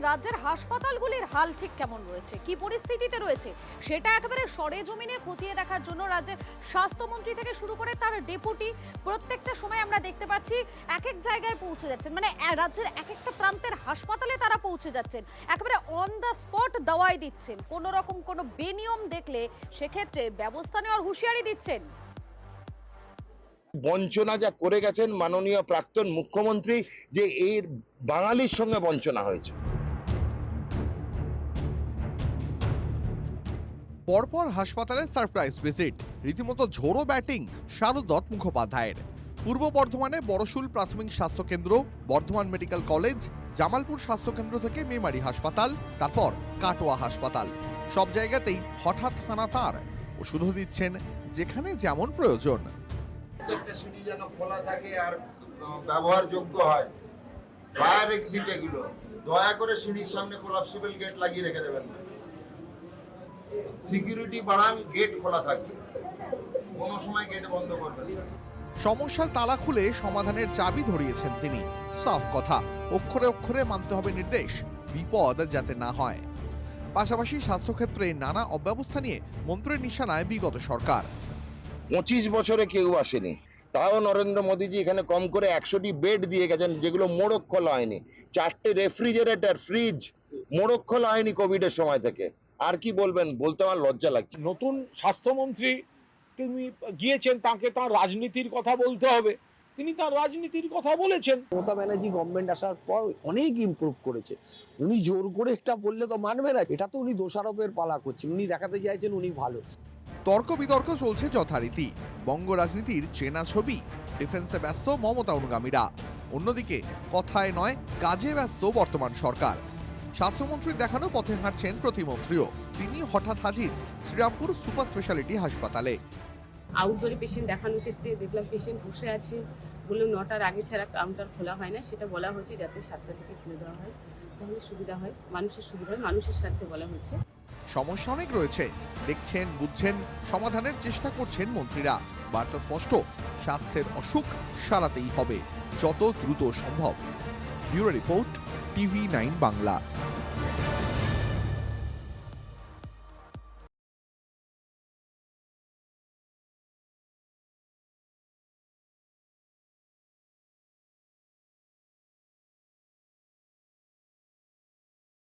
রাজ্যের হাসপাতালগুলির হাল ঠিক কেমন রয়েছে, কি পরিস্থিতিতে রয়েছে, সেটা একেবারে সরেজমিনে খতিয়ে দেখার জন্য রাজ্যের স্বাস্থ্যমন্ত্রী থেকে শুরু করে তার ডেপুটি প্রত্যেকটা সময় আমরা দেখতে পাচ্ছি এক এক জায়গায় পৌঁছে যাচ্ছেন। মানে রাজ্যের এক একটা প্রান্তের হাসপাতালে তারা পৌঁছে যাচ্ছেন, একেবারে অন দ্য স্পট দাওয়াই দিচ্ছেন। কোনো রকম কোনো বেনিয়ম দেখলে সেক্ষেত্রে ব্যবস্থা নেওয়ার হুঁশিয়ারি দিচ্ছেন। বঞ্চনা যা করে গেছেন মাননীয় প্রাক্তন মুখ্যমন্ত্রী, যে এর বাঙালির সঙ্গে বঞ্চনা হয়েছে। পরপর হাসপাতালে সারপ্রাইজ ভিজিট, রীতিমতো ঝোড়ো ব্যাটিং শারদত্ত মুখোপাধ্যায়ের। পূর্ব বর্ধমানে বড়শুল প্রাথমিক স্বাস্থ্যকেন্দ্র, বর্ধমান মেডিকেল কলেজ, জামালপুর স্বাস্থ্যকেন্দ্র থেকে মেমারি হাসপাতাল, তারপর কাটোয়া হাসপাতাল, সব জায়গাতেই হঠাৎ হানা তার। ওষুধ দিচ্ছেন যেখানে যেমন প্রয়োজন। প্রত্যেকটা সিঁড়ি যেন খোলা থাকে আর ব্যবহারযোগ্য হয়। ফায়ার এক্সিট এগুলো দয়া করে সিঁড়ির সামনে কোলাপসিবল গেট লাগিয়ে রেখে দেবেন না। সিকিউরিটি বাড়ান, গেট খোলা থাকবে, কোনো সময় গেট বন্ধ করবেন না। সমস্যার তালা খুলে সমাধানের চাবি ধরিয়েছেন তিনি। সাফ কথা, অক্ষরে অক্ষরে মানতে হবে নির্দেশ, বিপদ যাতে না হয়। পাশাপাশি স্বাস্থ্যক্ষেত্রে নানা অব্যবস্থা নিয়ে মন্ত্রীর নিশানায় বিগত সরকার। 25 বছরে কেউ আসেনি, তাও নরেন্দ্র মোদীজি এখানে কম করে 100টি বেড দিয়ে গেছেন, যেগুলো মোড়ক খোলা হয়নি। 4টে রেফ্রিজারেটর, ফ্রিজ মোড়ক খোলা হয়নি কোভিডের সময় থেকে। আর কি বলবেন, বলতে আমার লজ্জা লাগছে। নতুন স্বাস্থ্যমন্ত্রী তিনি গিয়েছেন, তাকে তার রাজনীতির কথা বলতে হবে, তিনি তার রাজনীতির কথা বলেছেন। মমতা ব্যানার্জি গভর্নমেন্ট আসার পর অনেক ইমপ্রুভ করেছে। উনি জোর করে একটা বললে তো মানবে না, এটা তো উনি দোষারোপের পালা করছেন। উনি দেখাতে চাইছেন উনি ভালো। তর্ক বিতর্ক চলছে যথারীতি। বঙ্গ রাজনীতির চেনা ছবি, ডিফেন্সে ব্যস্ত মমতা অনুগামীরা, অন্যদিকে কথায় নয় কাজে ব্যস্ত বর্তমান সরকার। স্বাস্থ্যমন্ত্রীর দেখানো পথে হাঁটছেন প্রতিমন্ত্রীও। তিনি হঠাৎ হাজির শ্রীরামপুর সুপার স্পেশালিটি হাসপাতালে। আউটডোরে পেশেন্ট দেখানোর ক্ষেত্রে দেখলাম পেশেন্ট বসে আছে, বললো 9টার আগে ছাড়া কাউন্টার খোলা হয় না। সেটা বলা হয়েছে যাতে 7টা থেকে খুলে দেওয়া হয়, তাহলে সুবিধা হয়, মানুষের সুবিধা হয়, মানুষের স্বার্থে বলা হয়েছে। সমস্যা অনেক রয়েছে, দেখছেন, বুঝছেন, সমাধানের চেষ্টা করছেন মন্ত্রীরা। বার্তা স্পষ্ট, স্বাস্থ্যের অসুখ সারাতেই হবে, যত দ্রুত সম্ভব। Bureau report, TV9 Bangla.